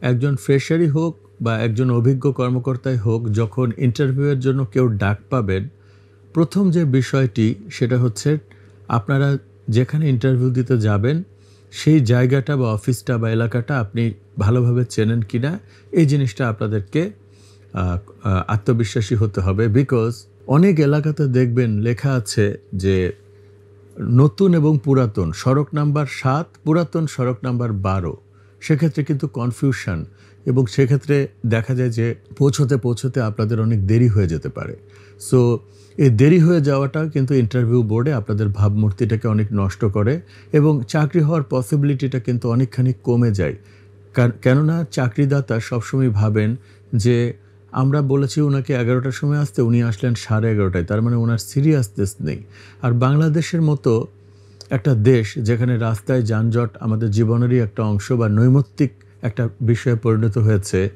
একজন ফ্রেশারই হোক বা একজন অভিজ্ঞ কর্মকর্তাই হোক, যখন ইন্টারভিউয়ের জন্য কেউ ডাক পাবেন, প্রথম যে বিষয়টি সেটা হচ্ছে আপনারা যেখানে ইন্টারভিউ দিতে যাবেন সেই জায়গাটা বা অফিসটা বা এলাকাটা আপনি ভালোভাবে চেনেন কিনা, এই জিনিসটা আপনাদেরকে আত্মবিশ্বাসী হতে হবে। বিকজ অনেক এলাকাতে দেখবেন লেখা আছে যে নতুন এবং পুরাতন সড়ক নাম্বার ৭, পুরাতন সড়ক নাম্বার ১২। সেক্ষেত্রে কিন্তু কনফিউশন, এবং সেক্ষেত্রে দেখা যায় যে পৌঁছতে আপনাদের অনেক দেরি হয়ে যেতে পারে। সো এই দেরি হয়ে যাওয়াটা কিন্তু ইন্টারভিউ বোর্ডে আপনাদের ভাবমূর্তিটাকে অনেক নষ্ট করে, এবং চাকরি হওয়ার পসিবিলিটিটা কিন্তু অনেকখানি কমে যায়। কেননা চাকরিদাতা সবসময় ভাবেন যে আমরা বলেছি ওনাকে ১১টার সময় আসতে, উনি আসলেন 11:30টায়, তার মানে ওনার সিরিয়াসনেস নেই। আর বাংলাদেশের মতো একটা দেশ যেখানে রাস্তায় যানজট আমাদের জীবনেরই একটা অংশ বা নৈমিত্তিক একটা বিষয়ে পরিণত হয়েছে,